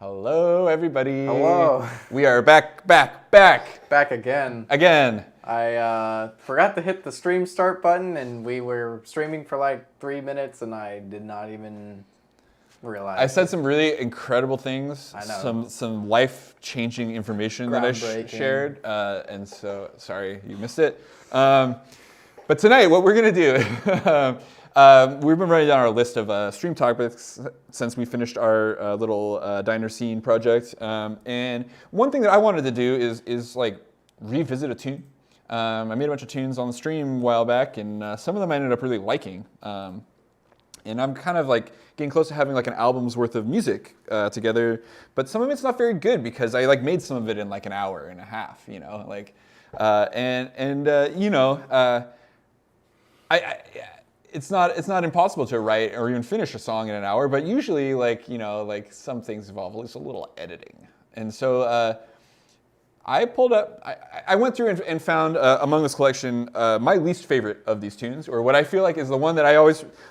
Hello, everybody. Hello. We are back. Back again. I forgot to hit the stream start button, and we were streaming for like 3 minutes, and I did not even realize. I said some really incredible things. I know. Some life-changing information that I shared, and so sorry you missed it. But tonight, what we're gonna do. We've been writing down our list of stream topics since we finished our little diner scene project. And one thing that I wanted to do is like revisit a tune. I made a bunch of tunes on the stream a while back, and some of them I ended up really liking. And I'm kind of like getting close to having like an album's worth of music together, but some of it's not very good because I like made some of it in like an hour and a half, you know, like, It's not impossible to write or even finish a song in an hour, but usually, like, you know, like some things involve at least a little editing. And so I pulled up, I went through and found among this collection my least favorite of these tunes, or what I feel like is the one that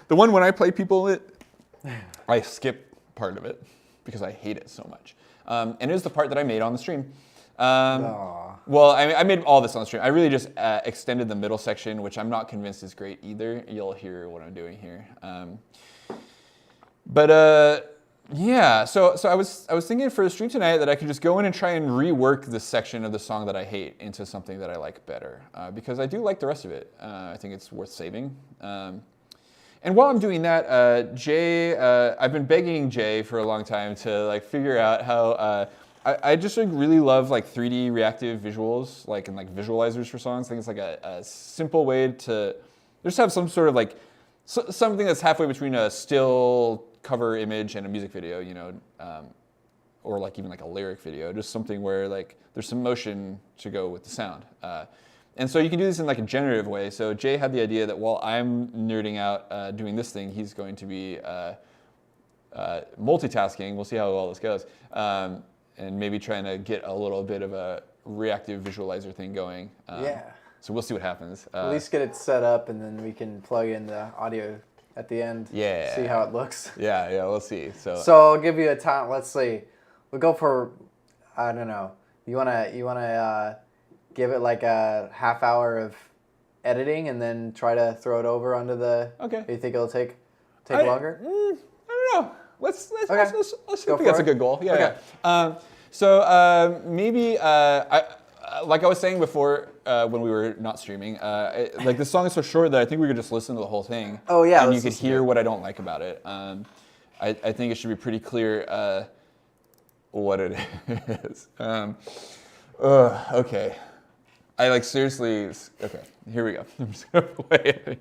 the one when I play people it, I skip part of it because I hate it so much. And it was the part that I made on the stream. Well, I made all this on the stream. I really just extended the middle section, which I'm not convinced is great either. You'll hear what I'm doing here. Yeah. So I was thinking for the stream tonight that I could just go in and try and rework this section of the song that I hate into something that I like better, because I do like the rest of it. I think it's worth saving. And while I'm doing that, Jay, I've been begging Jay for a long time to like figure out how. I just like really love like 3D reactive visuals, like and like visualizers for songs. I think it's like a simple way to just have some sort of like something that's halfway between a still cover image and a music video, you know, or like even like a lyric video, just something where like there's some motion to go with the sound. And so you can do this in like a generative way. So Jay had the idea that while I'm nerding out doing this thing, he's going to be multitasking. We'll see how well this goes. And maybe trying to get a little bit of a reactive visualizer thing going. Yeah. So we'll see what happens. At least get it set up, and then we can plug in the audio at the end. Yeah. See how it looks. Yeah, we'll see. So I'll give you a time. Let's see. We'll go for, I don't know. You wanna give it like a half hour of editing, and then try to throw it over onto the. Okay. You think it'll take longer? I don't know. Let's see Okay. I think that's a good goal. Yeah. Okay. So maybe like I was saying before when we were not streaming, like this song is so short that I think we could just listen to the whole thing. Oh yeah. And you could hear what I don't like about it. I think it should be pretty clear what it is. Okay. I like seriously. Okay. Here we go. I'm just gonna play it.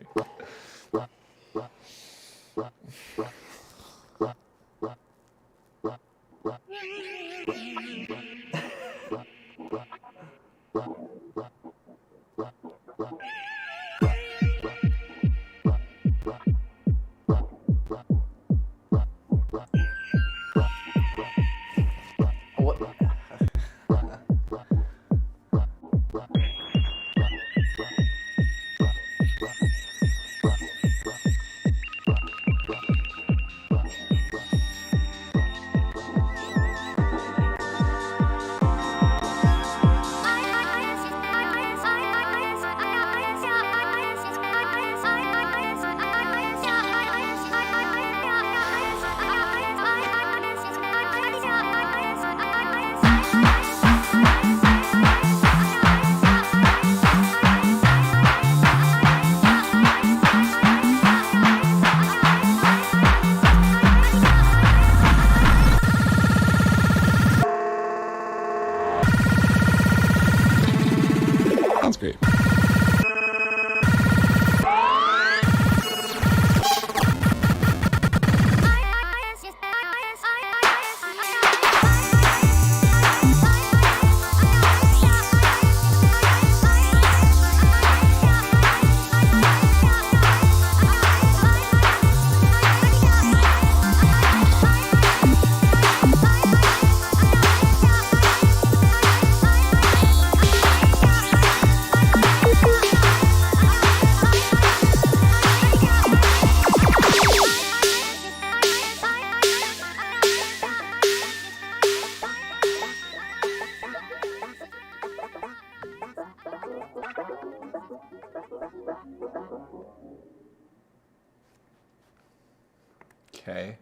Okay.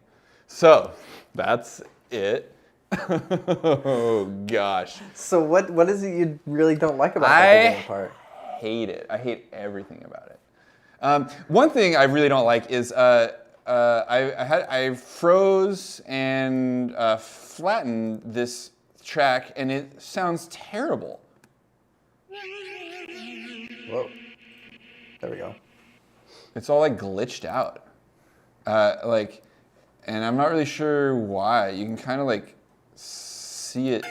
So that's it. Oh gosh. So what is it you really don't like about that beginning part? I hate it. I hate everything about it. One thing I really don't like is I froze and flattened this track, and it sounds terrible. Whoa. There we go. It's all like glitched out. And I'm not really sure why. You can kind of like see it.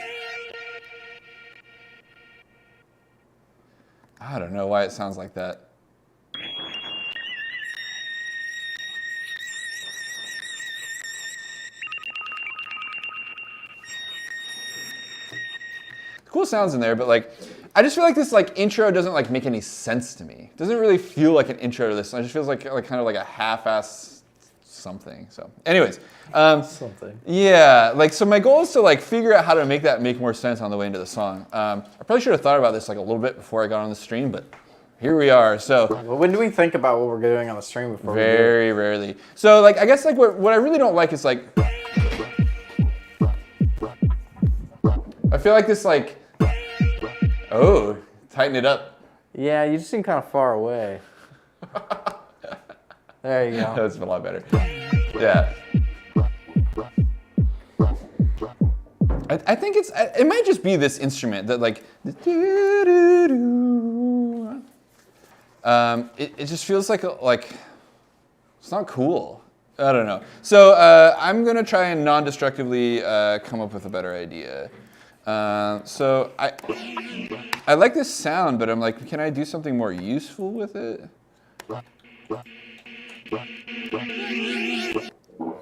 I don't know why it sounds like that. Cool sounds in there, but like, I just feel like this like intro doesn't like make any sense to me. It doesn't really feel like an intro to this. It just feels like kind of like a half-ass something. So, anyways, Something. yeah, like so my goal is to like figure out how to make that make more sense on the way into the song. I probably should have thought about this like a little bit before I got on the stream, but here we are. So Well, when do we think about what we're doing on the stream before we do it? very rarely. So like I guess like what I really don't like is like I feel like this like oh, tighten it up. Yeah, you just seem kind of far away. There you go. That's a lot better. Yeah. I think it might just be this instrument that like it just feels like it's not cool. I don't know. So I'm gonna try and non-destructively come up with a better idea. So I like this sound, but I'm like, can I do something more useful with it?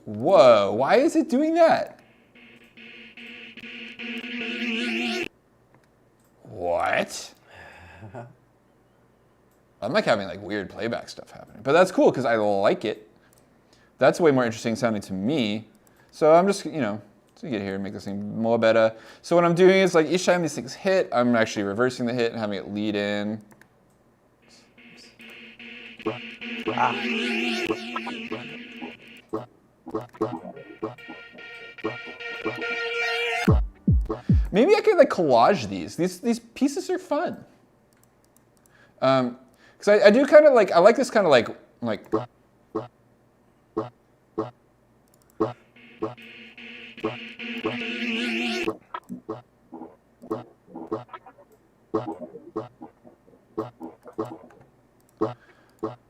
Whoa, why is it doing that? What? I'm like having like weird playback stuff happening, but that's cool because I like it. That's way more interesting sounding to me. So I'm just, to get here and make this thing more better. So what I'm doing is like each time these things hit, I'm actually reversing the hit and having it lead in. Maybe I could like collage these. These pieces are fun. Because I do kind of like, I like this kind of like.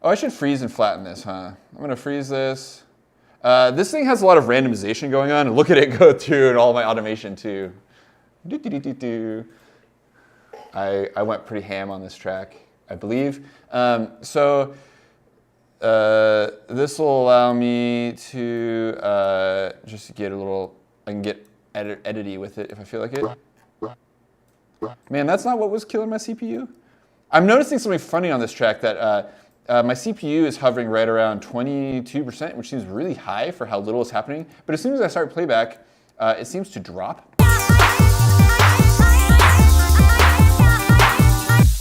Oh, I should freeze and flatten this, huh? I'm gonna freeze this. This thing has a lot of randomization going on, and look at it go through and all my automation too. I went pretty ham on this track, I believe. So this will allow me to just get a little, I can get edity with it if I feel like it. Man, that's not what was killing my CPU. I'm noticing something funny on this track that my CPU is hovering right around 22%, which seems really high for how little is happening. But as soon as I start playback, it seems to drop.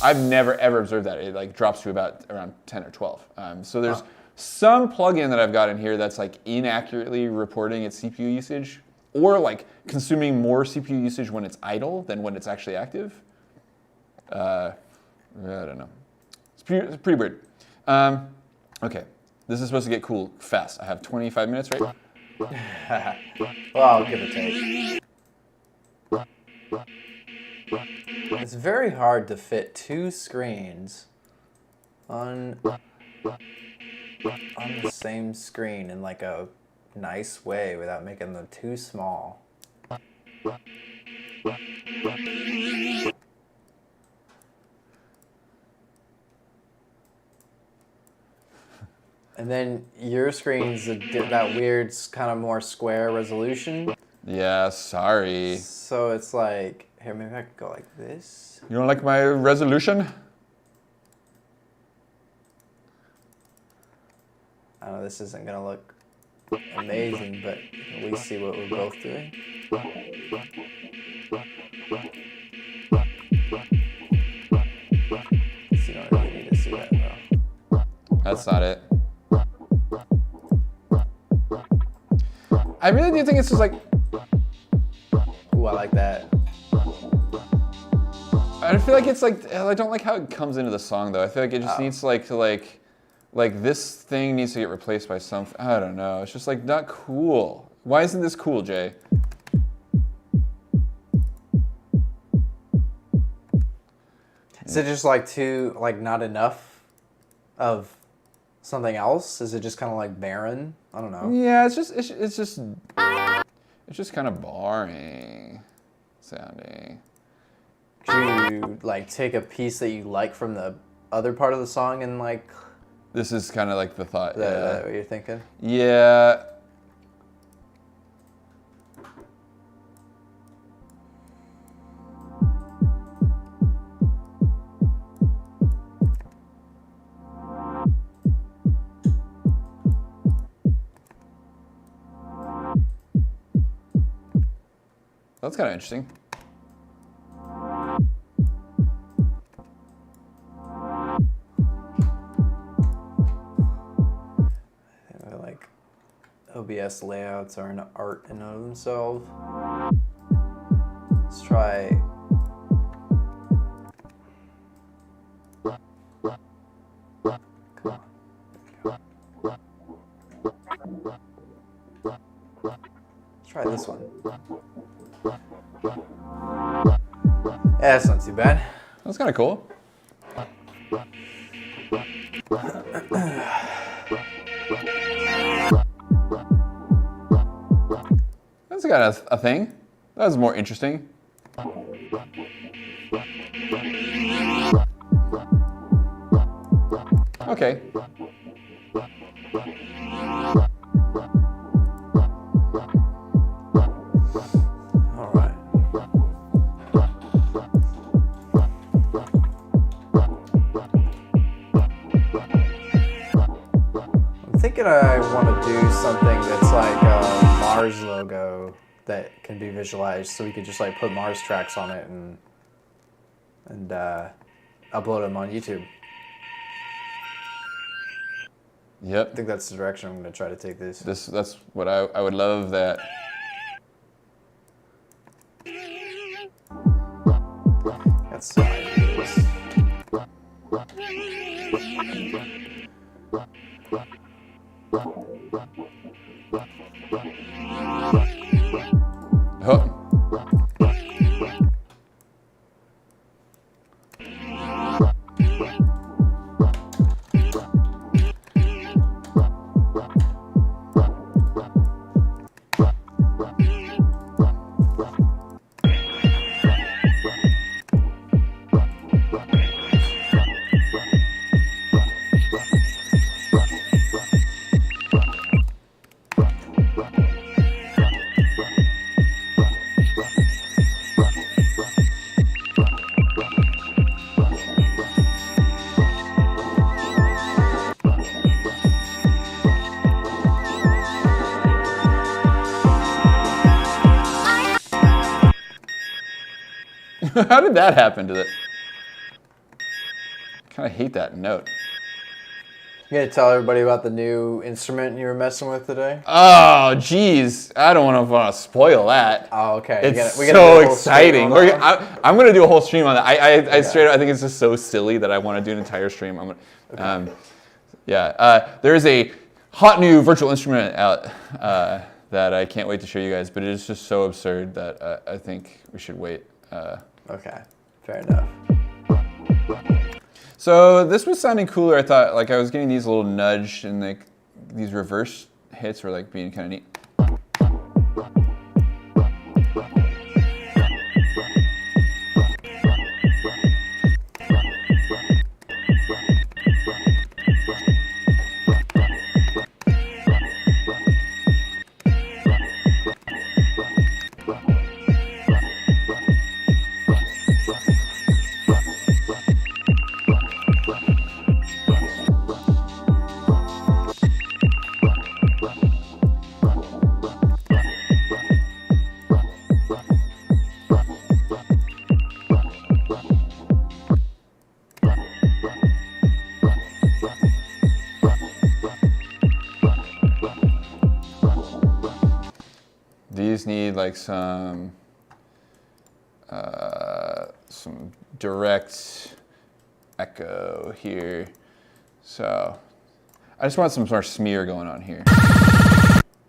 I've never ever observed that. It like drops to about around 10 or 12. So there's some plugin that I've got in here that's like inaccurately reporting its CPU usage, or like consuming more CPU usage when it's idle than when it's actually active. I don't know. It's pretty weird. Okay, this is supposed to get cool fast. I have 25 minutes, right? Well, give or take. It's very hard to fit two screens on the same screen in like a nice way without making them too small. And then your screen's that weird kind of more square resolution. Yeah, sorry. So it's like, here, maybe I could go like this. You don't like my resolution? I know this isn't gonna look amazing, but at least see what we're both doing. So you don't really need to see that though. That's not it. I really do think it's just like, Ooh, I like that. I feel like it's like, I don't like how it comes into the song though. I feel like it just needs like this thing needs to get replaced by something. I don't know. It's just like not cool. Why isn't this cool, Jay? Is it just like not enough of something else? Is it just kind of like barren? I don't know. Yeah, it's just kind of boring sounding. Could you like take a piece that you like from the other part of the song and like? This is kind of like the thought. Is that what you're thinking? Yeah. That's kind of interesting. Like OBS layouts are an art in and of themselves. Let's try. Let's try this one. Yeah, that's not too bad. That's kind of cool. That's got a thing. That was more interesting. Okay. All right. I'm thinking I want to do something that's like a MARZ logo that can be visualized, so we could just like put MARZ tracks on it and upload them on YouTube. Yep. I think that's the direction I'm going to try to take this. That's what I would love that. That's some ideas. Oh. How did that happen to the... I kind of hate that note. You gonna tell everybody about the new instrument you were messing with today? Oh, geez. I don't want to spoil that. Oh, okay. It's we gotta so do a whole stream exciting. on that? I'm going to do a whole stream on that. I straight up, I think it's just so silly that I want to do an entire stream. There is a hot new virtual instrument out that I can't wait to show you guys, but it is just so absurd that I think we should wait. Okay, fair enough. So this was sounding cooler. I thought, like, I was getting these little nudge and like these reverse hits were like being kind of neat. like some direct echo here. So I just want some sort of smear going on here.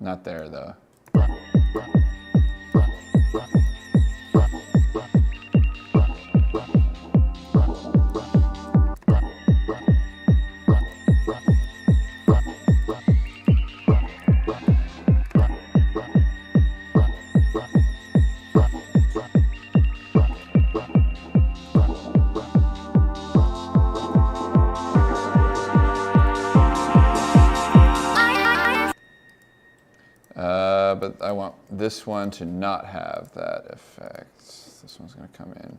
Not there though. But I want this one to not have that effect. This one's going to come in.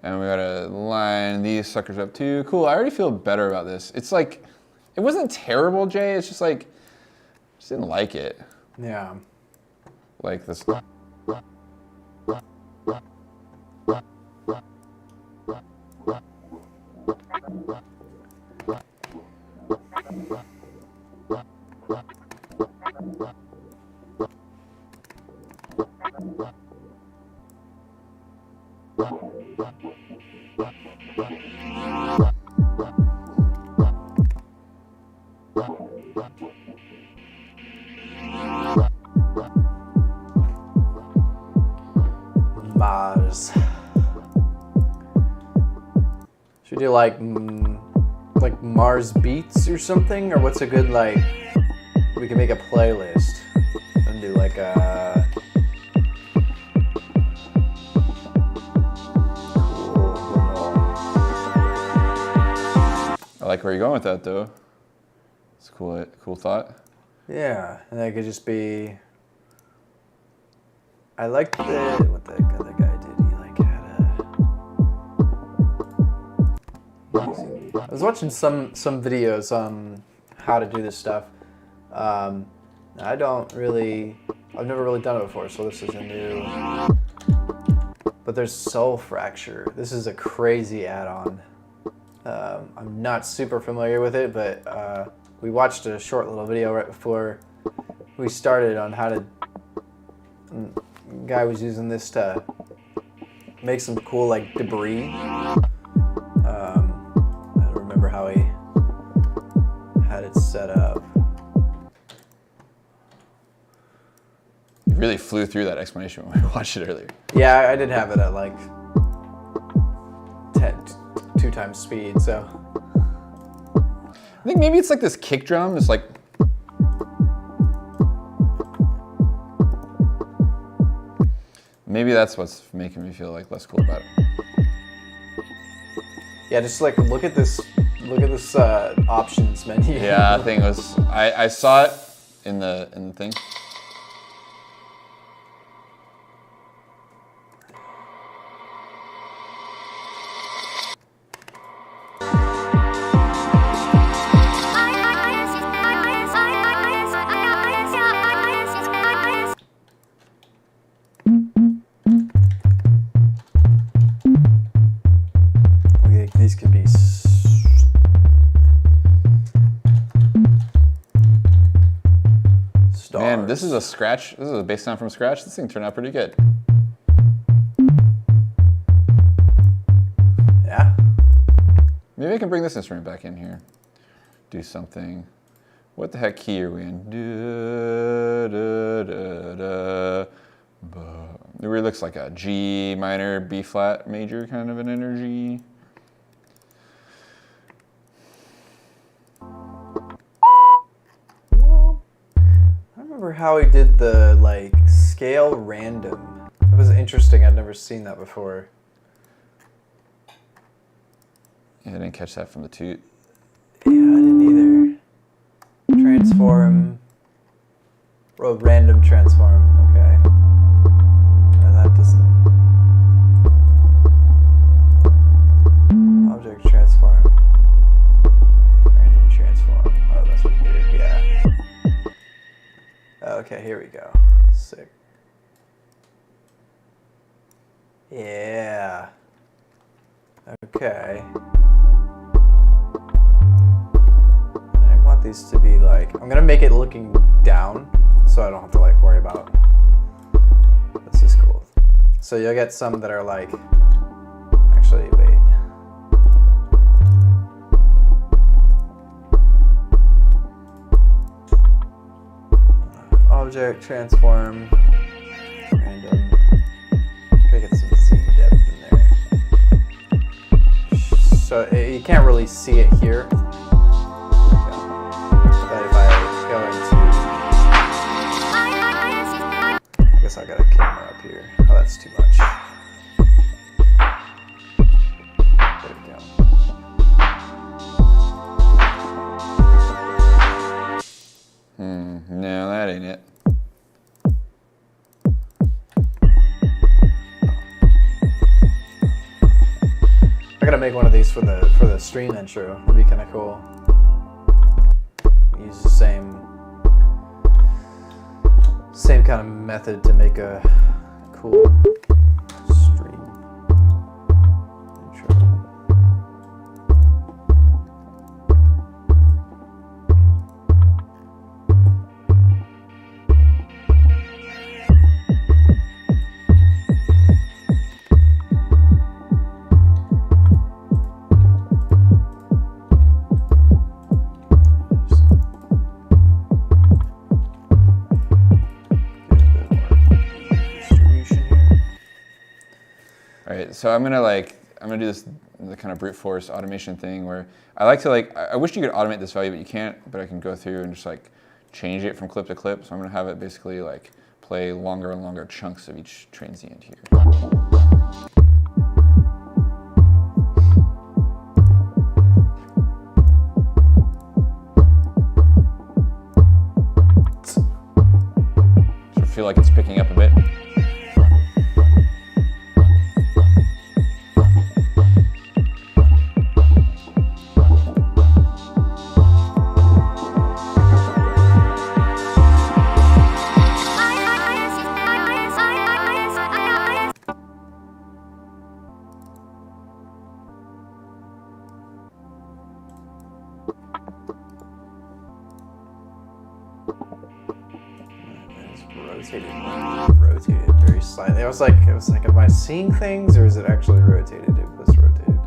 And we got to line these suckers up too. Cool, I already feel better about this. It's like, it wasn't terrible, Jay. It's just like, I just didn't like it. Yeah. Like this. MARZ. Should we do like MARZ beats or something? Or what's a good, like, we can make a playlist and do like a I like where you're going with that though. It's a cool thought. yeah, and that could just be. I like what the other guy did. He like had a. I was watching some videos on how to do this stuff. I've never really done it before, so this is a new. But there's Soul Fracture. This is a crazy add-on. I'm not super familiar with it, but we watched a short little video right before we started on how to. Guy was using this to make some cool like debris. I don't remember how he had it set up. You really flew through that explanation when we watched it earlier. Yeah, I did have it at like 2 times speed, so. I think maybe it's like this kick drum. It's like. Maybe that's what's making me feel like less cool about it. Yeah, just like look at this options menu. Yeah, thing was I saw it in the thing. These could be stars. Man, this is a scratch. This is a bass sound from scratch. This thing turned out pretty good. Yeah. Maybe I can bring this instrument back in here. Do something. What the heck key are we in? It really looks like a G minor, B flat major kind of an energy. I remember how he did the like scale random. It was interesting. I'd never seen that before. Yeah, I didn't catch that from the toot. Yeah, I didn't either. Transform. Oh, random transform. Okay. That doesn't. Object transform. Random transform. Oh, that's what you do. Yeah. Okay, here we go. Sick. Yeah. Okay. these to be like, I'm gonna make it looking down so I don't have to like worry about. This is cool. So you'll get some that are like, actually wait. Object, transform, random. Gotta get some Z depth in there. So you can't really see it here. But if I go into, I guess I got a camera up here. Oh, that's too much. There we go. No, that ain't it. I gotta make one of these for the stream intro. It'd be kind of cool. Use the same kind of method to make a cool stream intro. So I'm gonna do this the kind of brute force automation thing where I like to I wish you could automate this value, but you can't. But I can go through and just like change it from clip to clip. So I'm gonna have it basically like play longer and longer chunks of each transient here. So I feel like it's picking up a bit. Rotated very slightly. I was like, am I seeing things or is it actually rotated? It was rotated.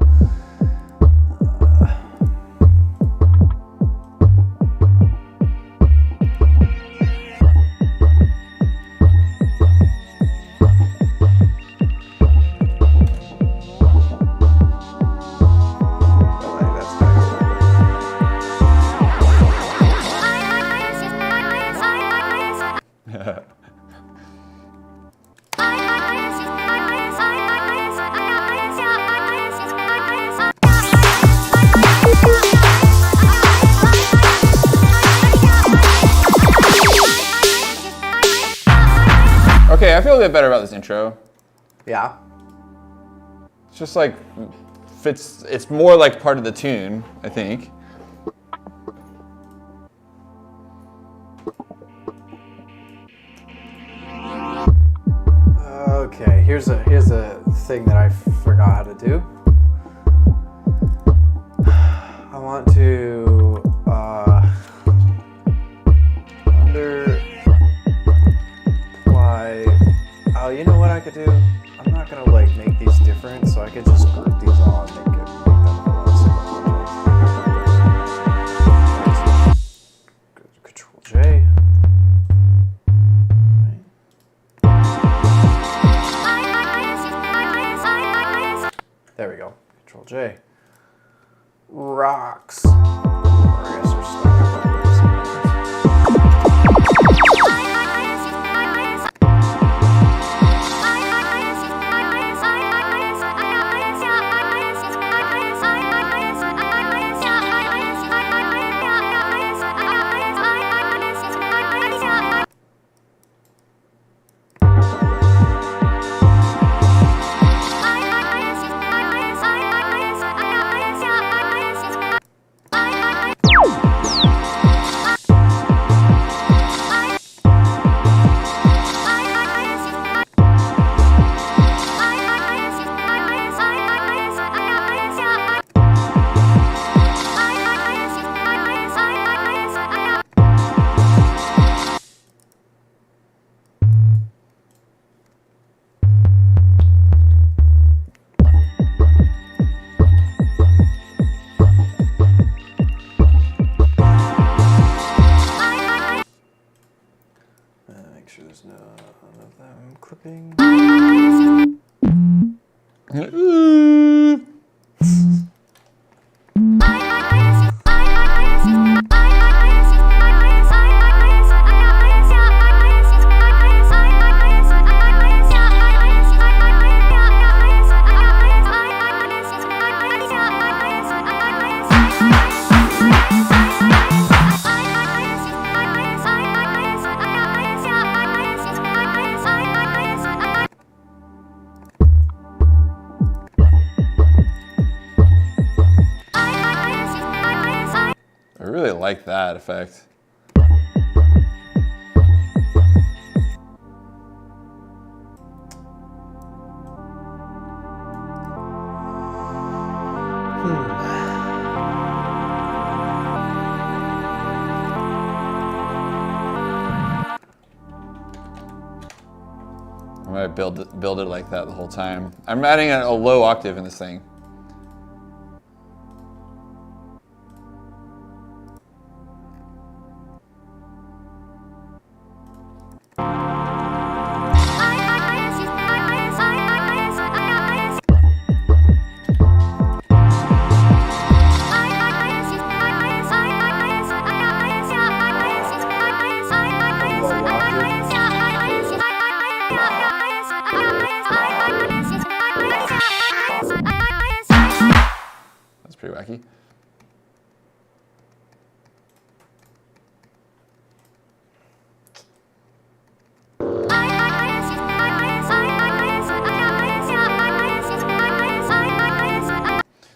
Okay, I feel a bit better about this intro. Yeah. It's just like fits. It's more like part of the tune, I think. Okay, here's a thing that I forgot how to do. I want to oh, you know what I could do? I'm not gonna like make these different, so I could just group these all and make them into one single project. Control J. There we go. Control J. Rocks. I guess we're starting. There's none of them clipping. I really like that effect. I might build it like that the whole time. I'm adding a low octave in this thing. That's pretty wacky.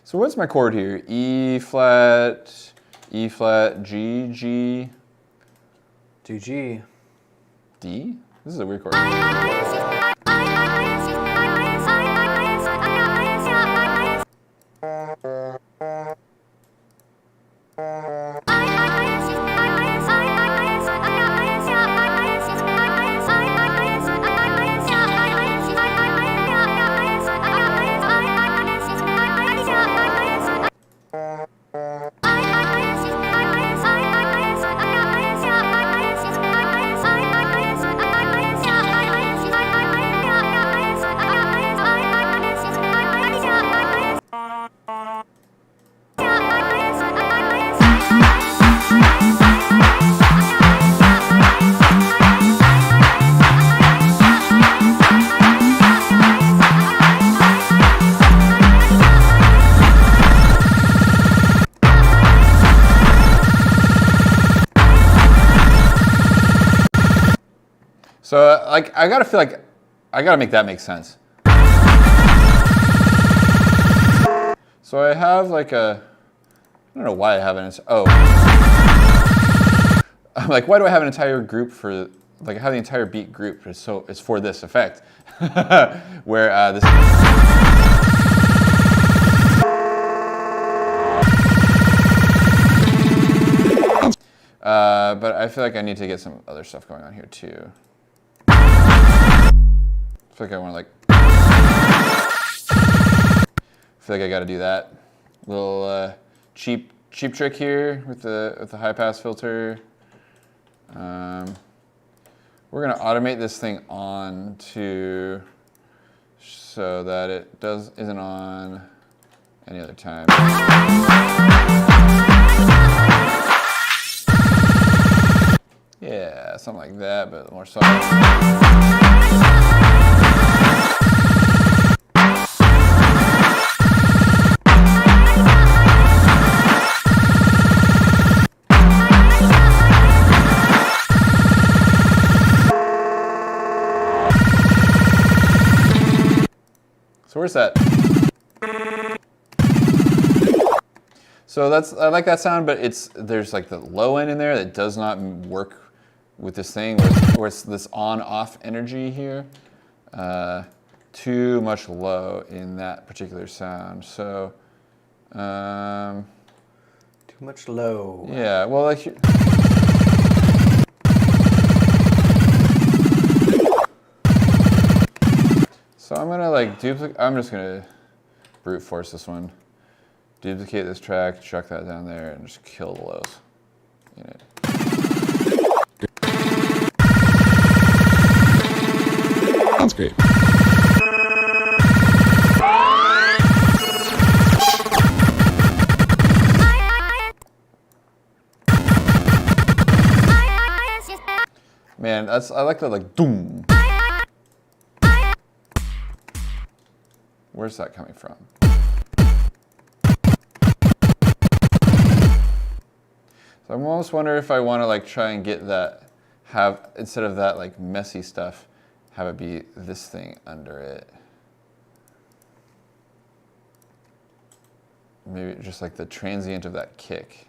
So what's my chord here? E flat, G, G, G. D? This is a weird chord. So like, I gotta feel like, I gotta make that make sense. So I have like I don't know why I have an, I'm like, why do I have an entire group for, like I have the entire beat group, so it's for this effect. Where this. But I feel like I need to get some other stuff going on here too. I feel like I want to like. I feel like I got to do that little cheap trick here with the high pass filter. We're gonna automate this thing on to so that it isn't on any other time. Yeah, something like that, but more soft. So where's that? So I like that sound, but there's like the low end in there that does not work with this thing, where it's this on-off energy here. Too much low in that particular sound. So, too much low. Yeah, well, like. So I'm gonna like duplicate. I'm just gonna brute force this one. Duplicate this track, chuck that down there, and just kill the lows in it. Man, I like that like doom. Where's that coming from? So I'm almost wondering if I want to like try and get that, instead of that like messy stuff, have it be this thing under it. Maybe just like the transient of that kick.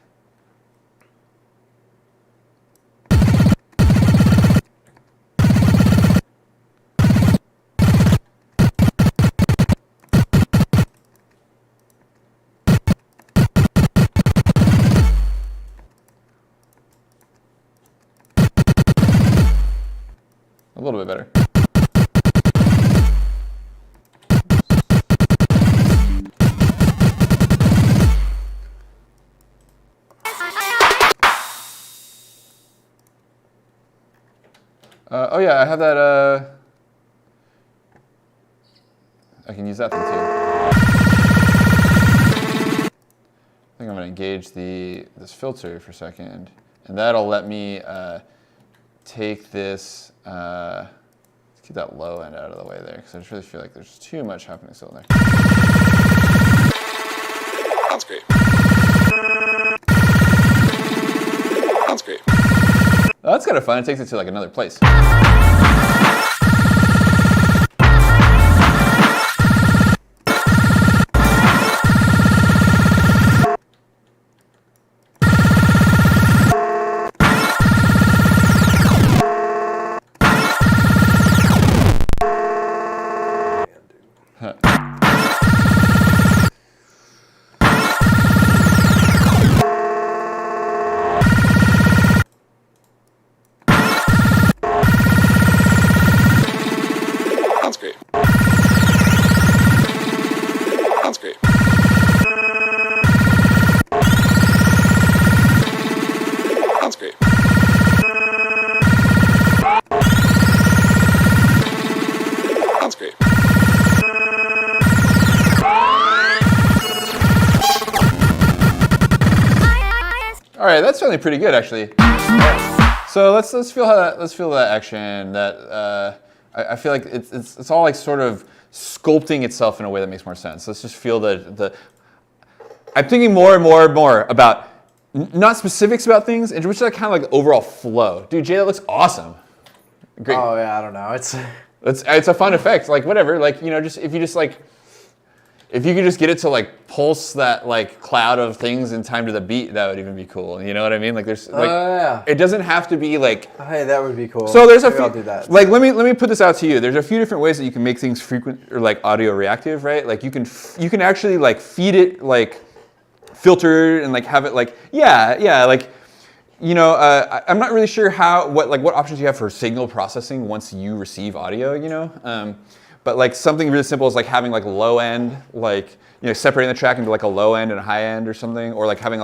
A little bit better. Oh yeah, I have that, I can use that thing too. I think I'm gonna engage this filter for a second, and that'll let me take this, let's keep that low end out of the way there, because I just really feel like there's too much happening still in there. Sounds great. Sounds great. Oh, that's kind of fun. It takes it to like another place. All right, that's certainly pretty good, actually. So let's feel that action. That I feel like it's all like sort of sculpting itself in a way that makes more sense. Let's just feel the. I'm thinking more and more about not specifics about things, and just like kind of like the overall flow. Dude, Jay, that looks awesome. Great. Oh yeah, I don't know. It's a fun effect. Like whatever. Like just if you could just get it to like pulse that like cloud of things in time to the beat, that would even be cool. You know what I mean? Like there's like yeah. It doesn't have to be like. Hey, that would be cool. So there's Maybe a few. I'll do that. Like let me put this out to you. There's a few different ways that you can make things frequent or like audio reactive, right? Like you can actually like feed it like filter and like have it like like. I'm not really sure what options you have for signal processing once you receive audio, but like something really simple is like having like low end, like separating the track into like a low end and a high end or something, or like having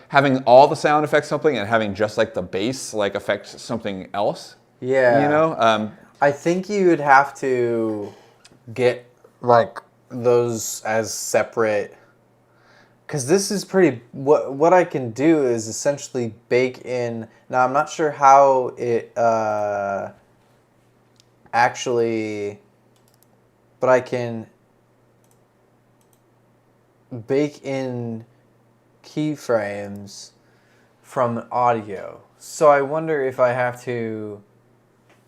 having all the sound affect something and having just like the bass like affect something else. Yeah. I think you would have to get like those as separate. Because this is pretty, what I can do is essentially bake in, now I'm not sure how it actually, but I can bake in keyframes from audio. So I wonder if I have to,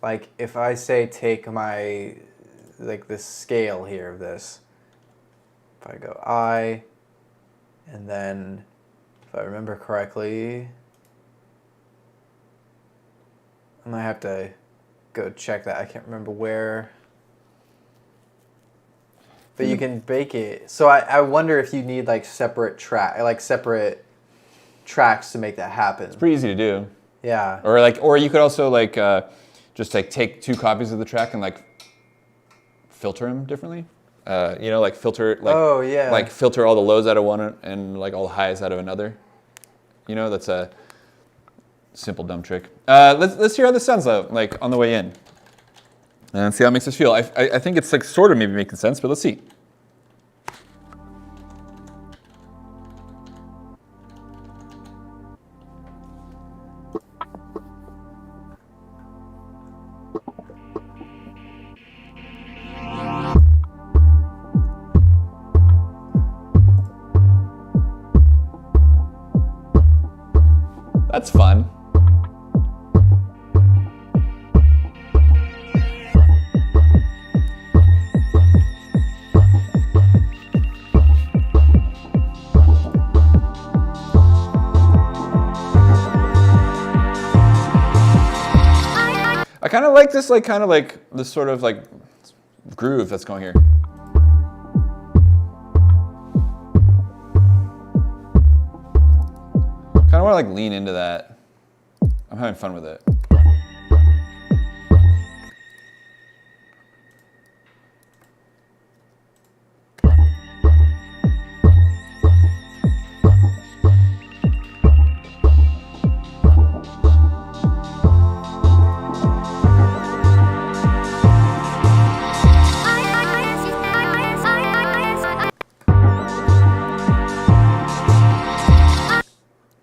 like if I say take my, like this scale here of this, if I go I, and then, if I remember correctly, I might have to go check that. I can't remember where. But you can bake it. So I wonder if you need like separate tracks to make that happen. It's pretty easy to do. Yeah. Or you could also like just like take 2 copies of the track and like filter them differently. Like filter, like filter all the lows out of one and like all the highs out of another. That's a simple dumb trick. Let's hear how this sounds though, like on the way in, and see how it makes us feel. I think it's like sort of maybe making sense, but let's see. That's fun. I kind of like this, this sort of like groove that's going here. Kind of want to like lean into that. I'm having fun with it.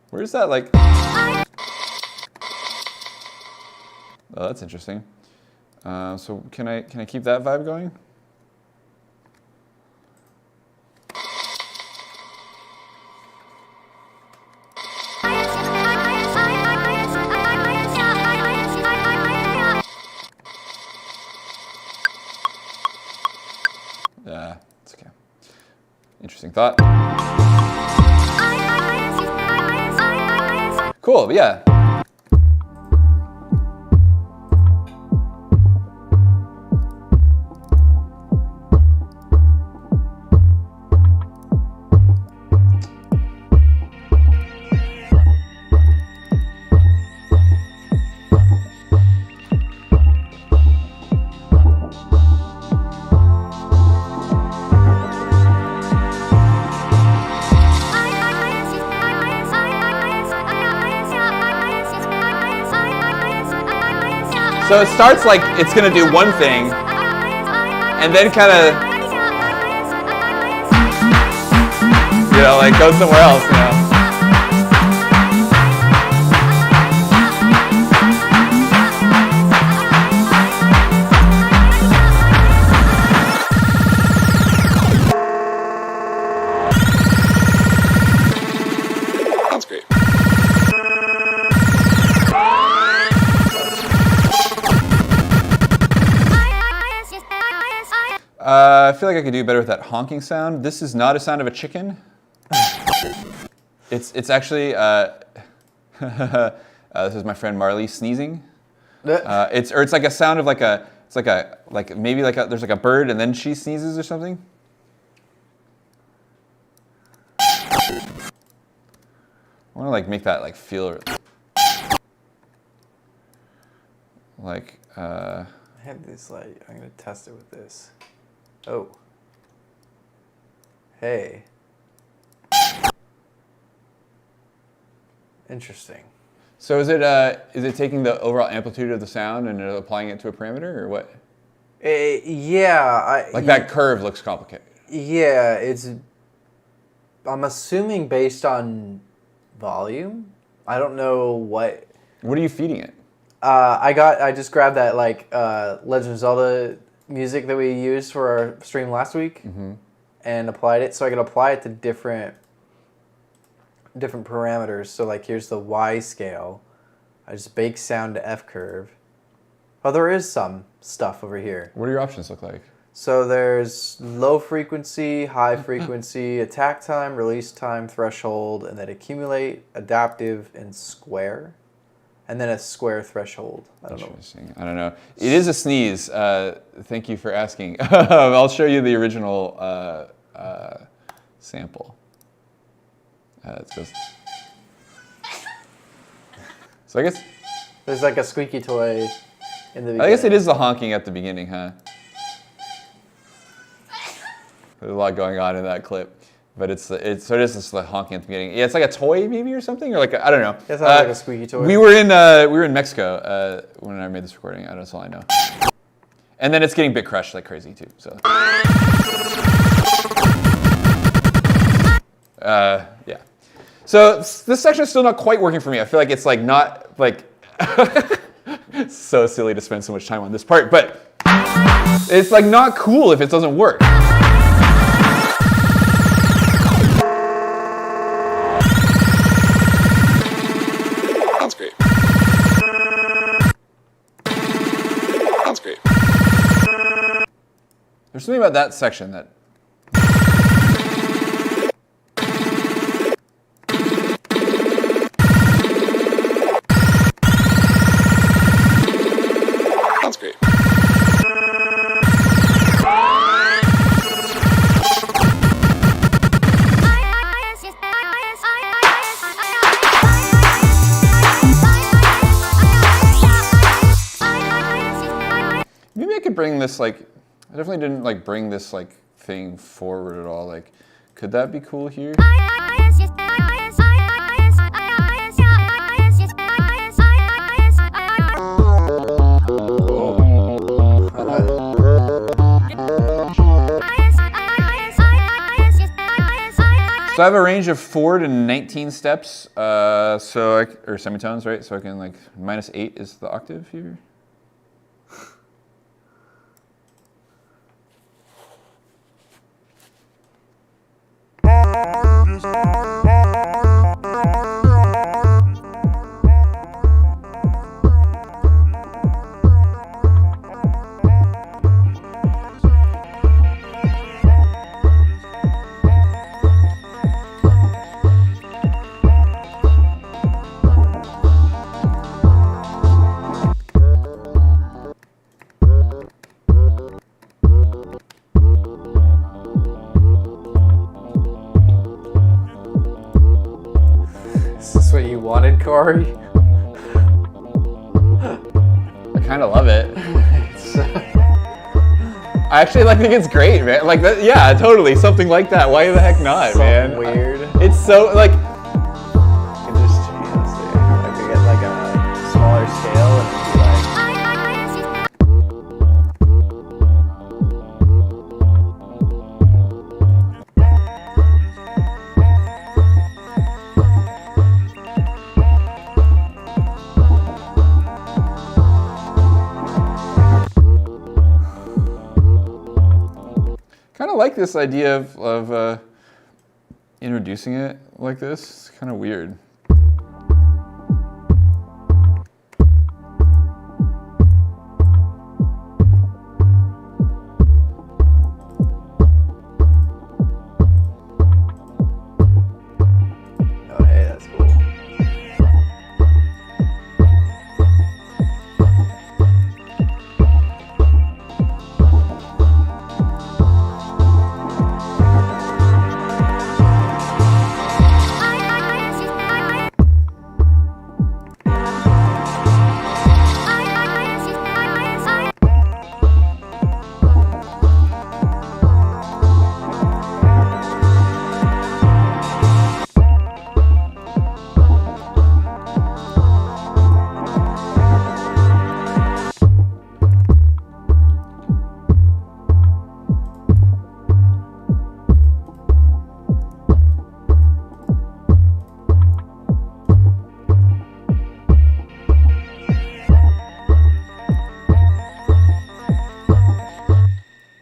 Where's that like? Oh, that's interesting. So can I keep that vibe going? Yeah, it's okay. Interesting thought. Cool, yeah. So it starts like it's gonna do one thing, and then kind of, like go somewhere else, That's great. I feel like I could do better with that honking sound. This is not a sound of a chicken. It's actually this is my friend Marley sneezing. It's like a sound of there's like a bird and then she sneezes or something. I want to like make that like feel like. I have this light. I'm gonna test it with this. Oh. Hey. Interesting. So is it taking the overall amplitude of the sound and applying it to a parameter or what? Yeah. That curve looks complicated. Yeah, I'm assuming based on volume. I don't know what. What are you feeding it? I just grabbed that Legend of Zelda music that we used for our stream last week, and applied it, so I could apply it to different parameters. So like here's the Y scale. I just bake sound to F curve. Oh, there is some stuff over here. What do your options look like? So there's low frequency, high frequency, attack time, release time, threshold, and then accumulate, adaptive, and square. And then a square threshold. I don't know. Interesting. I don't know. It is a sneeze. Thank you for asking. I'll show you the original sample. So I guess there's like a squeaky toy in the beginning. I guess it is the honking at the beginning, huh? There's a lot going on in that clip. But it's just this honking at the beginning. Yeah, it's like a toy maybe or something, or I don't know. It sounds like a squeaky toy. We were in Mexico when I made this recording. That's all I know. And then it's getting bit crushed like crazy too. So yeah. So this section is still not quite working for me. I feel like it's like not like so silly to spend so much time on this part, but it's like not cool if it doesn't work. There's something about that section that. Sounds great. Maybe I could bring this like. I definitely didn't like bring this like thing forward at all. Like, could that be cool here? So I have a range of 4 to 19 steps, or semitones, right? So I can like -8 is the octave here. Wanted, Cory? I kind of love it. I actually think it's great, man. Like that, yeah, totally, something like that. Why the heck not, man? Weird. It's so like. You can just change it. I could get like a smaller scale and be like. Kind of like this idea of introducing it like this. It's kind of weird. Oh, hey, that's cool.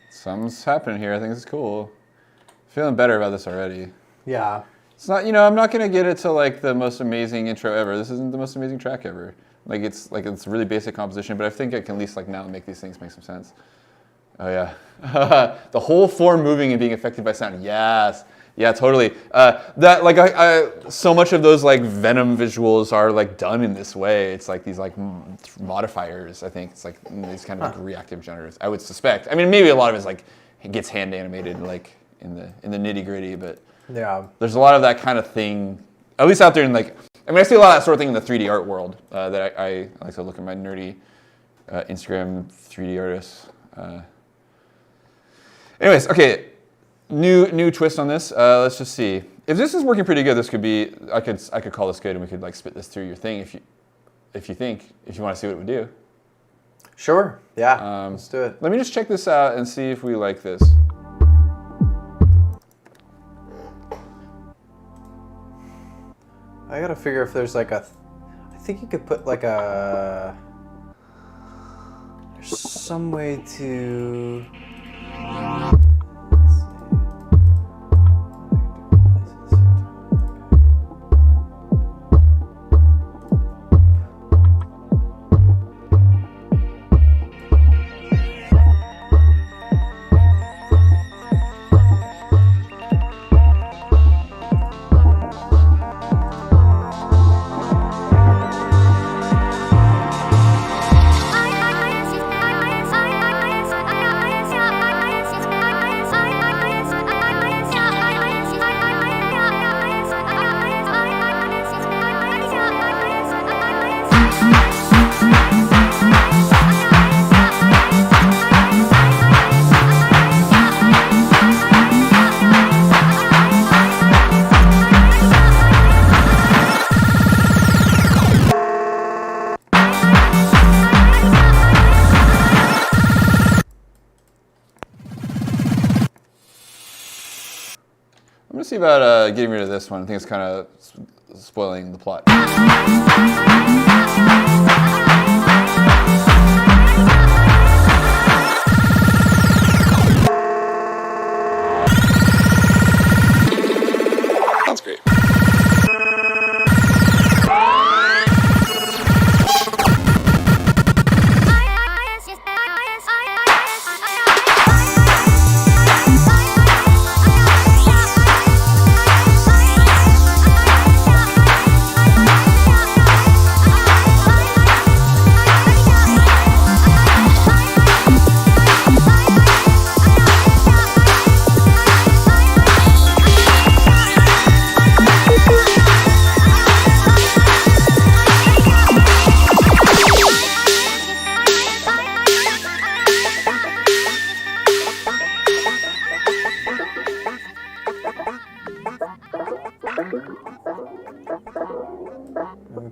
Something's happening here. I think it's cool. Feeling better about this already. Yeah. It's not, I'm not gonna get it to like the most amazing intro ever. This isn't the most amazing track ever. It's really basic composition, but I think I can at least like now make these things make some sense. Oh yeah, the whole form moving and being affected by sound. Yes, yeah, totally. That like so much of those like Venom visuals are like done in this way. It's like these like modifiers. I think it's like these kind of like reactive generators. I would suspect. I mean, maybe a lot of it's like it gets hand animated like in the nitty gritty, but yeah, there's a lot of that kind of thing. At least out there in like, I mean, I see a lot of that sort of thing in the 3D art world. That I like to look at my nerdy Instagram 3D artists. Anyways, okay. New twist on this. Let's just see. If this is working pretty good, this could be. I could call this good, and we could like spit this through your thing if you want to see what it would do. Sure. Yeah. Let's do it. Let me just check this out and see if we like this. I gotta figure if there's like a. I think you could put like a. There's some way to. gonna see about getting rid of this one. I think it's kind of spoiling the plot. Sounds great.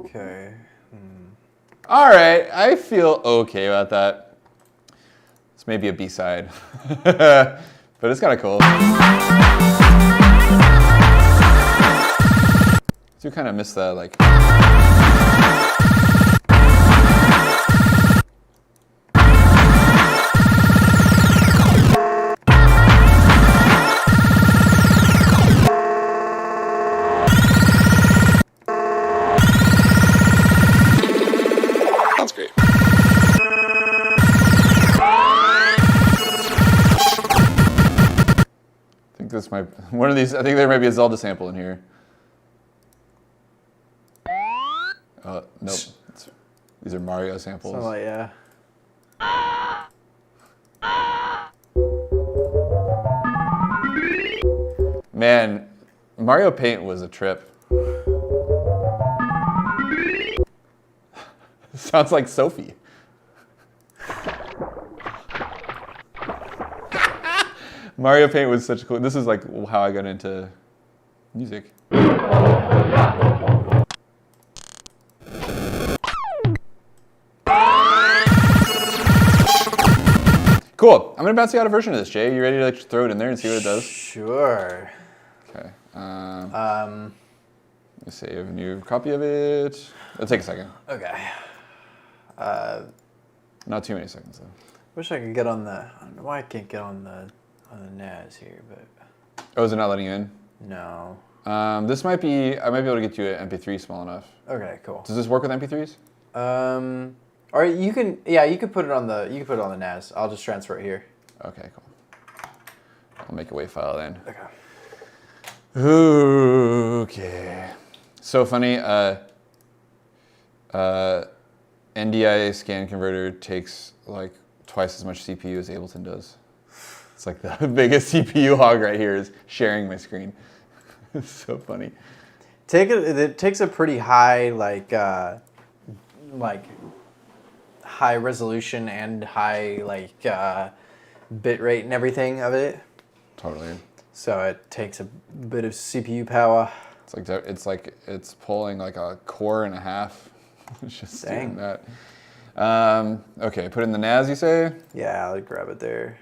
Okay. All right, I feel okay about that. It's maybe a B-side, but it's kind of cool. I do kind of miss that, like. Sounds great. I think this might one of these. I think there might be a Zelda sample in here. Nope. These are Mario samples. So yeah. Man, Mario Paint was a trip. Sounds like Sophie. Mario Paint was such a cool. This is like how I got into music. Cool. I'm gonna bounce you out a version of this, Jay. You ready to like throw it in there and see what it does? Sure. Okay. Let me save a new copy of it. It'll take a second. Okay. Not too many seconds though. Wish I could get on the. I don't know why I can't get on the NAS here, but Oh, is it not letting you in? no. This might be. I might be able to get you an MP3 small enough. Okay, cool. Does this work with MP3s? Or you can. Yeah, you could put it on the. You can put it on the NAS. I'll just transfer it here. Okay, cool. I'll make a WAV file then. Okay. Okay. So funny. NDI scan converter takes like twice as much CPU as Ableton does. It's like the biggest CPU hog right here is sharing my screen. It's so funny. It takes a pretty high high resolution and high bit rate and everything of it. Totally. So it takes a bit of CPU power. It's like it's pulling like a core and a half. It's just Dang. doing that. Okay, put it in the NAS, you say? Yeah, I'll grab it there.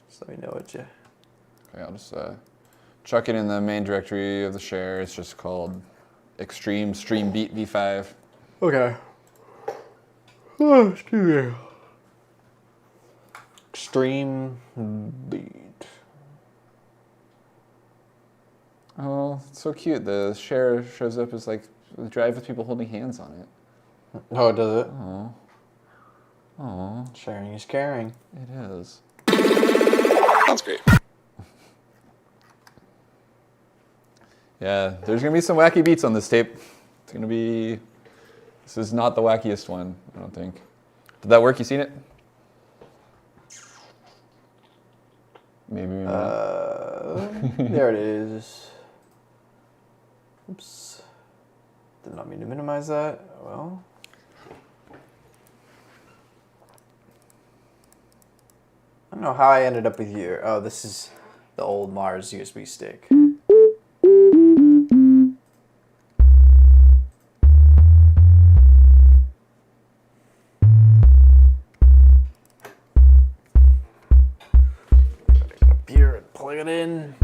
Just let me know what you. Okay, I'll just chuck it in the main directory of the share. It's just called Extreme Stream Beat V5. Okay. Oh, excuse me. Extreme beat. Oh, it's so cute. The share shows up as like the drive with people holding hands on it. Oh, does it? Oh. Oh. Sharing is caring. It is. Sounds great. Yeah, there's gonna be some wacky beats on this tape. It's gonna be. This is not the wackiest one, I don't think. Did that work? You seen it? Maybe not. There it is. Oops. Did not mean to minimize that. Well. I don't know how I ended up with you. Oh, this is the old MARZ USB stick. Here, plug it in.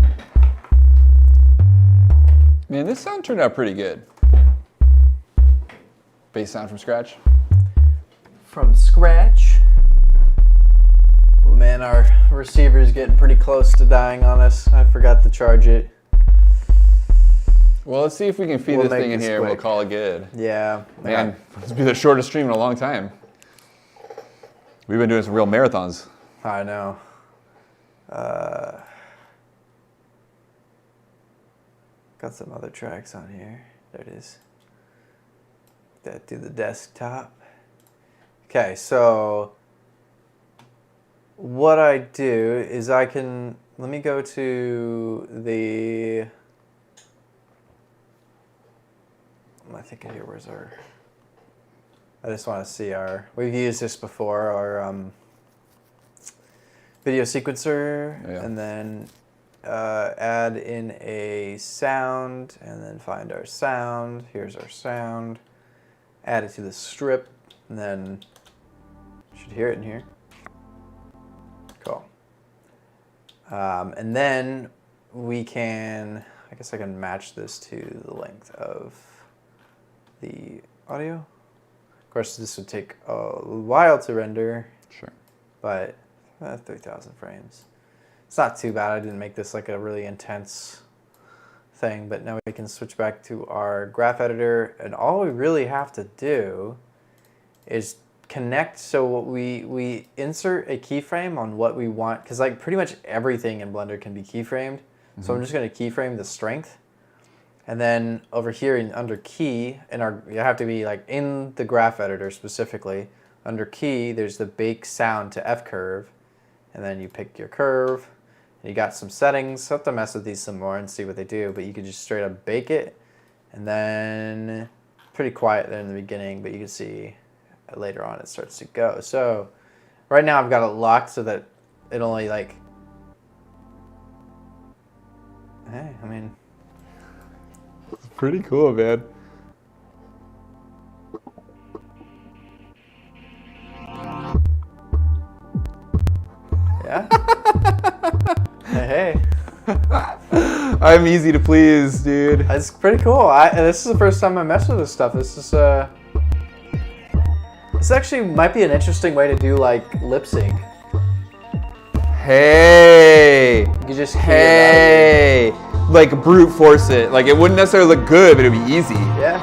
Man, this sound turned out pretty good. Bass sound from scratch. From scratch. Oh man, our receiver is getting pretty close to dying on us. I forgot to charge it. Well, let's see if we can feed this thing in here and we'll call it good. Yeah. Man, this will be the shortest stream in a long time. We've been doing some real marathons. I know. Got some other tracks on here. There it is. That to the desktop. Okay, so what I do is let me go to the, I think here, where's our, I just want to see we've used this before, our video sequencer, and then add in a sound, and then find our sound. Here's our sound. Add it to the strip, and then you should hear it in here. Cool. And then we can, I guess I can match this to the length of the audio. Of course, this would take a while to render. Sure. But 3,000 frames. It's not too bad. I didn't make this like a really intense thing, but now we can switch back to our graph editor, and all we really have to do is connect. So what we insert a keyframe on what we want, because like pretty much everything in Blender can be keyframed. So I'm just going to keyframe the strength, and then over here under key, you have to be like in the graph editor specifically. Under key, there's the bake sound to F curve, and then you pick your curve. You got some settings. I'll have to mess with these some more and see what they do, but you could just straight up bake it, and then pretty quiet there in the beginning, but you can see later on it starts to go. So right now I've got it locked so that it only like, hey, I mean, it's pretty cool, man. Yeah. Hey. I'm easy to please, dude. It's pretty cool. This is the first time I mess with this stuff. This actually might be an interesting way to do like lip sync. Hey. You could just hear like brute force it. Like it wouldn't necessarily look good, but it'd be easy. Yeah.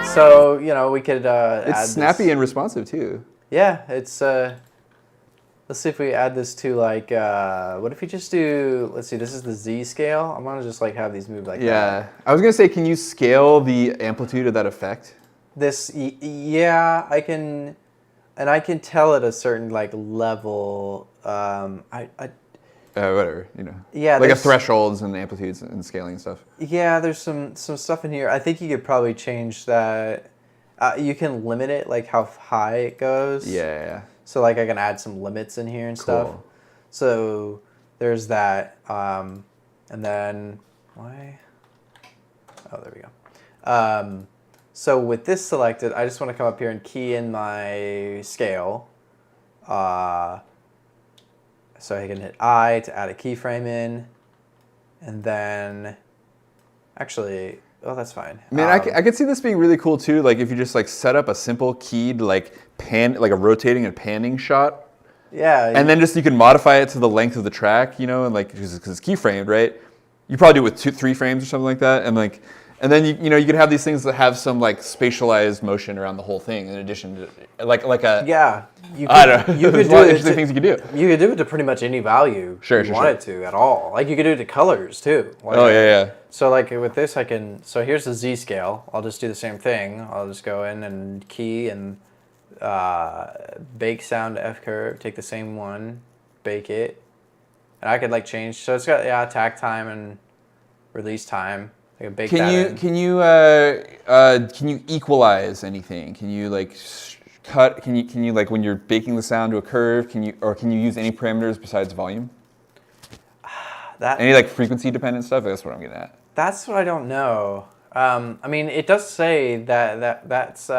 So we could it's add snappy this. and responsive too. Yeah, it's let's see if we add this to like what if we just do, let's see, this is the Z scale. I'm gonna just like have these move like that. Yeah, I was gonna say, can you scale the amplitude of that effect? Yeah, I can, and I can tell at a certain like level. Whatever, Yeah, like a thresholds and amplitudes and scaling and stuff. Yeah, there's some stuff in here. I think you could probably change that. You can limit it, like how high it goes. Yeah. So like I can add some limits in here and stuff. So there's that. And then why? Oh, there we go. So with this selected, I just want to come up here and key in my scale. So I can hit I to add a keyframe in, and then actually. Oh, that's fine. Man, I could see this being really cool too. Like if you just like set up a simple keyed like a rotating and panning shot. Yeah. And then just you can modify it to the length of the track, and like because it's keyframed, right? You probably do it with 2-3 frames or something like that, and then you could have these things that have some like spatialized motion around the whole thing in addition to like a yeah. I don't know. There's a lot of interesting things you could do. You could do it to pretty much any value you wanted to at all. Like you could do it to colors too. Like, yeah. So like with this I can, so here's the Z scale. I'll just do the same thing. I'll just go in and key and bake sound to F curve, take the same one, bake it. And I could like change, so it's got attack time and release time. I can bake that in. Can you equalize anything? Can you like cut? Can you like when you're baking the sound to a curve? Can you use any parameters besides volume? Any like frequency dependent stuff? That's what I'm getting at. That's what I don't know. I mean, it does say that's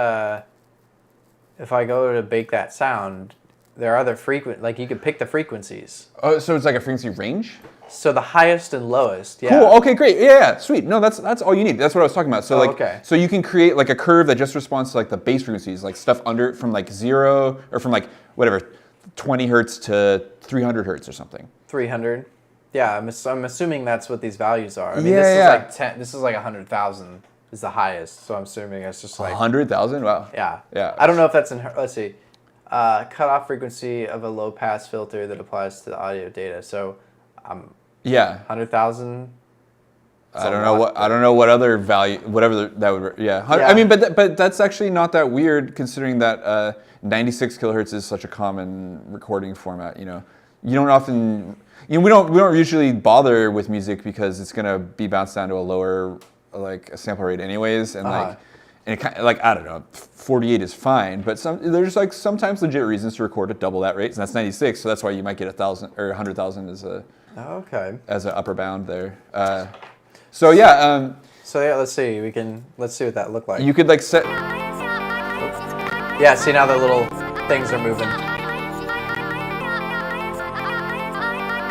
if I go to bake that sound, there are other like you could pick the frequencies. Oh, so it's like a frequency range? So the highest and lowest, yeah. Cool. Okay, great. Yeah, sweet. No, that's all you need. That's what I was talking about. So okay. so you can create like a curve that just responds to like the base frequencies, like stuff under from like 0 or from like whatever 20 hertz to 300 hertz or something. 300. Yeah, I'm assuming that's what these values are. I mean, Yeah, this yeah. is like 10. This is like 100,000 is the highest. So I'm assuming it's just like 100,000. Wow. Yeah. Yeah. I don't know if that's in. Let's see. Cutoff frequency of a low pass filter that applies to the audio data. So, Yeah. 100,000. I don't know what other value, whatever that would. Yeah. Yeah. I mean, but that's actually not that weird considering that 96 kilohertz is such a common recording format. You know, you don't often. You know, we don't usually bother with music because it's gonna be bounced down to a lower like a sample rate anyways, and like. And it kind of, like, I don't know, 48 is fine, but there's like sometimes legit reasons to record at double that rate, and that's 96, so that's why you might get 1,000 or 100,000 as a as an upper bound there. So yeah. So yeah, let's see what that looked like. You could like set. Yeah, see now the little things are moving.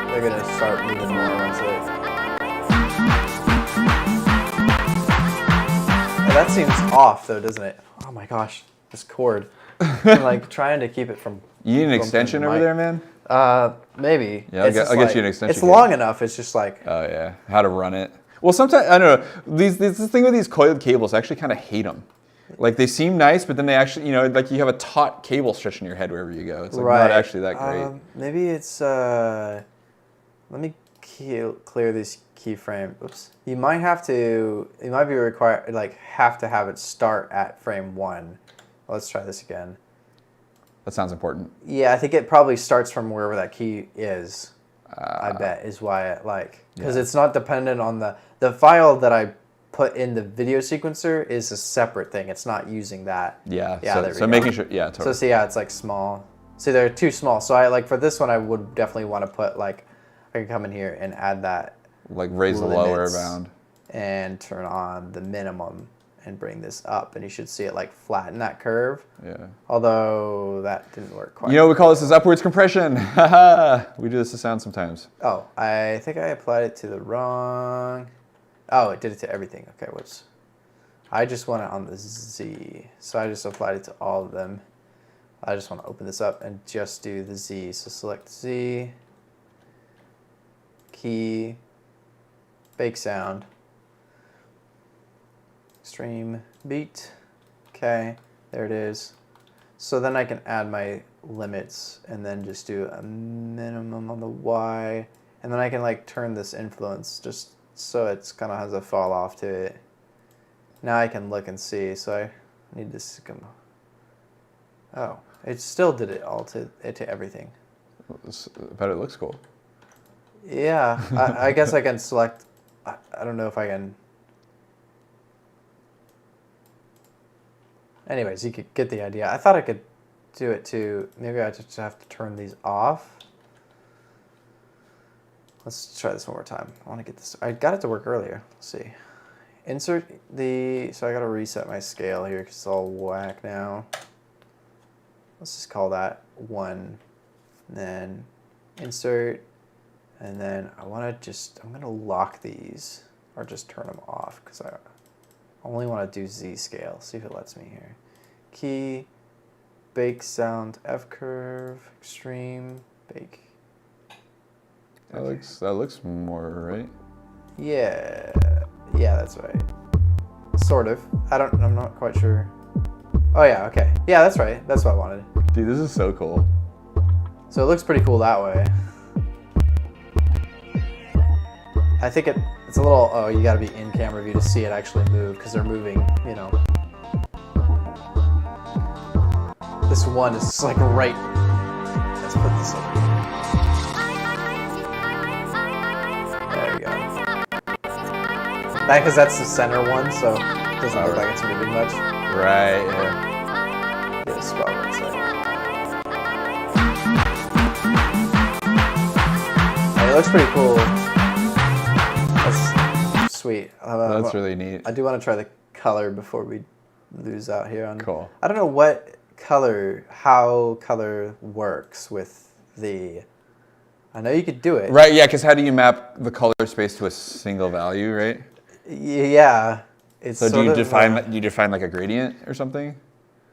They're gonna start moving more once they. That seems off though, doesn't it? Oh my gosh, this cord. I'm like trying to keep it from. You need an extension over there, man? Maybe. Yeah, I'll get you an extension. It's long enough. It's just like. Oh yeah, how to run it. Well, sometimes I don't know. This thing with these coiled cables, I actually kind of hate them. Like they seem nice, but then they actually, you know, like you have a taut cable stretching your head wherever you go. It's like not actually that great. Maybe it's. Let me clear these keyframe. Oops. You might be required, like, have to have it start at frame 1. Let's try this again. That sounds important. Yeah, I think it probably starts from wherever that key is. I bet is why it because it's not dependent on the file that I put in the video sequencer is a separate thing. It's not using that. Yeah. Yeah. So making sure. Yeah. Totally. So see, yeah, it's like small. See, they're too small. So I like for this one, I would definitely want to put like I can come in here and add that. Like raise the lower bound. And turn on the minimum and bring this up, and you should see it like flatten that curve. Yeah. Although that didn't work quite. You know, we call this upwards compression. We do this to sound sometimes. Oh, I think I applied it to the wrong. Oh, it did it to everything. Okay, whoops. I just want it on the Z, so I just applied it to all of them. I just want to open this up and just do the Z. So select Z, key, bake sound, extreme beat. Okay, there it is. So then I can add my limits and then just do a minimum on the Y, and then I can like turn this influence just so it's kind of has a fall off to it. Now I can look and see. So I need this to come. Oh, it still did it all to everything. But it looks cool. Yeah, I guess I can select. I don't know if I can. Anyways, you could get the idea. I thought I could do it too. Maybe I just have to turn these off. Let's try this one more time. I want to get this. I got it to work earlier. Let's see. Insert the. So I got to reset my scale here because it's all whack now. Let's just call that 1. And then insert. And then I want to I'm going to lock these or just turn them off because I only want to do Z scale. See if it lets me here. Key, bake sound, F curve, extreme, bake. Okay. That looks more right. Yeah, that's right. Sort of. I'm not quite sure. Oh yeah, okay. Yeah, that's right. That's what I wanted. Dude, this is so cool. So it looks pretty cool that way. I think it's a little, oh, you gotta be in camera view to see it actually move because they're moving, you know. This one is just like right. Let's put this over here. There you go. Because that's the center one, so it doesn't look like it's moving much. Right, yeah. Get a spot where it's like. It looks pretty cool. That's sweet. That's really neat. I do want to try the color before we lose out here on. Cool. I don't know what how color works with the. I know you could do it. Right. Yeah. Because how do you map the color space to a single value, right? Yeah. It's So sort do you of, define like a gradient or something?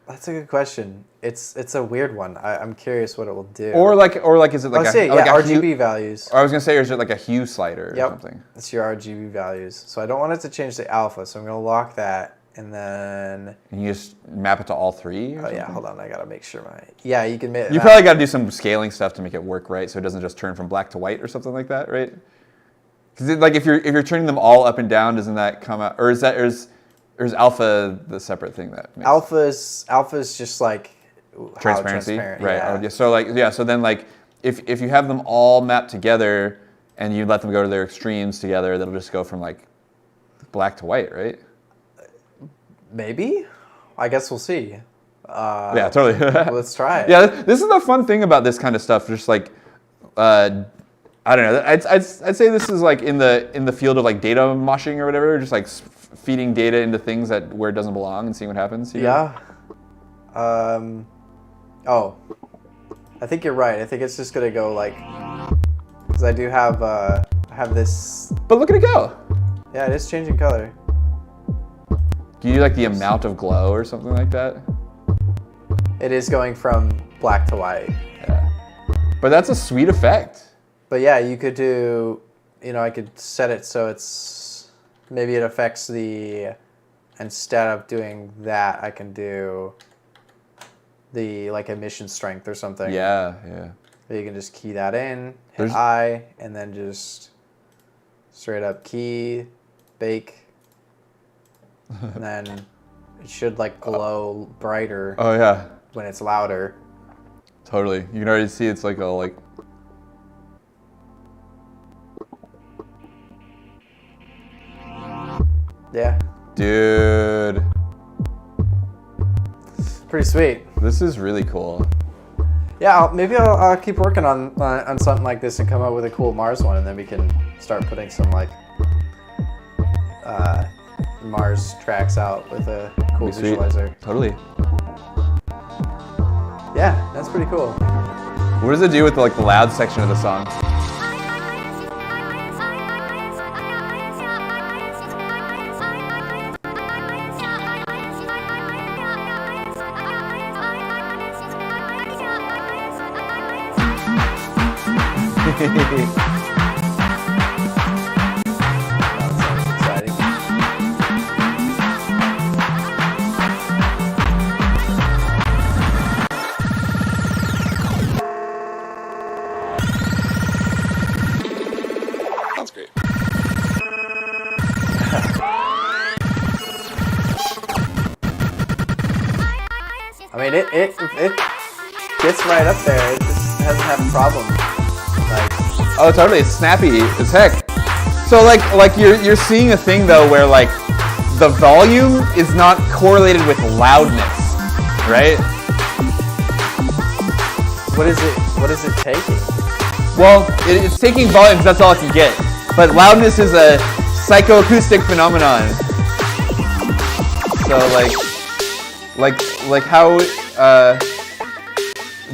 That's a good question. It's a weird one. I'm curious what it will do. Or like is it like Let's say, like a RGB hue, values. or I was gonna say, or is it like a hue slider or something? It's your RGB values. So I don't want it to change the alpha, so I'm gonna lock that, and then. And you just map it to all three? Or Oh yeah, something? hold on. I gotta make sure my. Yeah, you can make. You probably got to do some scaling stuff to make it work right, so it doesn't just turn from black to white or something like that, right? Because like if you're turning them all up and down, doesn't that come out? Or is alpha the separate thing that makes Alpha's just like how transparency, transparent, right? yeah. Oh, yeah. So so then like if you have them all mapped together and you let them go to their extremes together, that'll just go from like black to white, right? Maybe. I guess we'll see. Yeah, totally. Let's try it. Yeah, this is the fun thing about this kind of stuff. Just like, I don't know. I'd say this is like in the field of like data moshing or whatever. Just like feeding data into things where it doesn't belong and seeing what happens. Yeah. Oh, I think you're right. I think it's just gonna go like, because I do have this. But look at it go. Yeah, it is changing color. Do you do like the amount of glow or something like that? It is going from black to white. Yeah. But that's a sweet effect. But yeah, you could do, I could set it so maybe it affects instead of doing that, I can do the like emission strength or something. Yeah. You can just key that in, hit There's- I, and then just straight up key, bake, and then it should like glow brighter Oh yeah. when it's louder. Totally. You can already see it's like all like. Yeah, Dude, pretty sweet. this is really cool. Yeah, maybe I'll keep working on something like this and come up with a cool MARZ one, and then we can start putting some like MARZ tracks out with a cool Be sweet. visualizer. Totally. Yeah, that's pretty cool. What does it do with the loud section of the song? That sounds exciting. Sounds great. I mean, it gets right up there. It just doesn't have a problem. Like, Oh, totally. It's snappy as heck. So like you're seeing a thing though where like the volume is not correlated with loudness, right? what is it taking? Well, it's taking volume because that's all it can get. But loudness is a psychoacoustic phenomenon. So like how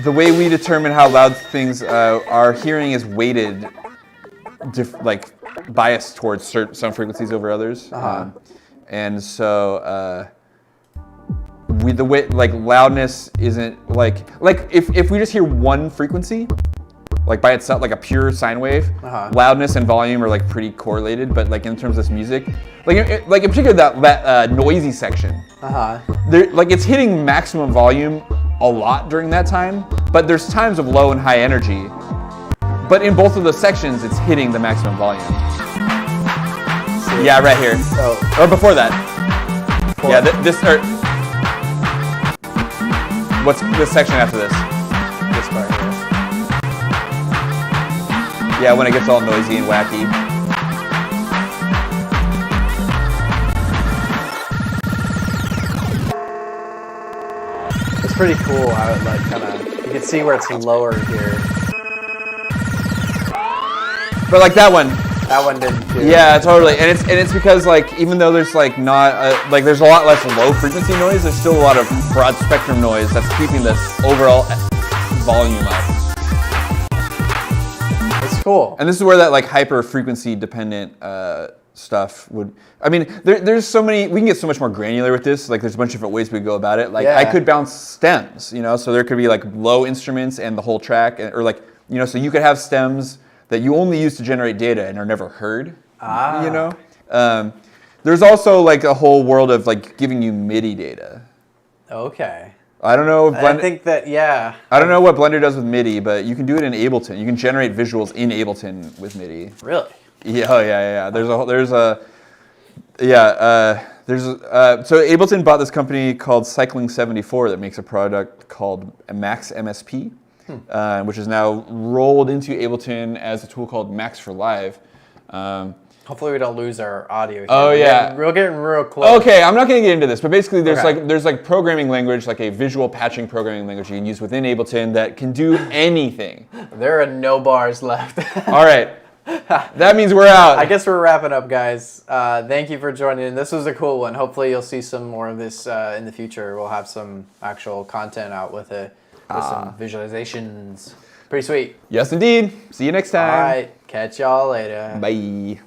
the way we determine how loud things our hearing is weighted, biased towards some frequencies over others. And so the way loudness isn't like if we just hear one frequency, like by itself, like a pure sine wave, loudness and volume are like pretty correlated. But like in terms of this music, in particular that noisy section, it's hitting maximum volume a lot during that time. But there's times of low and high energy. But in both of those sections, it's hitting the maximum volume. Yeah, right here. Oh. Or before that. Yeah, what's this section after this? This part here. Yeah, when it gets all noisy and wacky. It's pretty cool how it like kind of, you can see where it's lower here. But like that one, That one didn't do Yeah, totally. And it's because like even though there's like not like there's a lot less low frequency noise, there's still a lot of broad spectrum noise that's keeping this overall volume up. It's cool. And this is where that like hyper frequency dependent stuff would. I mean, there's so many. We can get so much more granular with this. Like, there's a bunch of different ways we go about it. Like, I could bounce stems, you know. So there could be like low instruments and the whole track, or like, you know, so you could have stems that you only use to generate data and are never heard. You know. There's also like a whole world of like giving you MIDI data. Okay. I don't know if I think that, yeah. I don't know what Blender does with MIDI, but you can do it in Ableton. You can generate visuals in Ableton with MIDI. Really? Yeah, oh yeah. So Ableton bought this company called Cycling 74 that makes a product called Max MSP, which is now rolled into Ableton as a tool called Max for Live. Hopefully we don't lose our audio here. Oh yeah, we're getting real close. Okay, I'm not going to get into this, but basically there's like programming language, like a visual patching programming language you can use within Ableton that can do anything. There are no bars left. All right. That means we're out. I guess we're wrapping up, guys. Thank you for joining in. This was a cool one. Hopefully you'll see some more of this in the future. We'll have some actual content out with it, with some visualizations. Pretty sweet. Yes, indeed. See you next time. All right. Catch y'all later. Bye.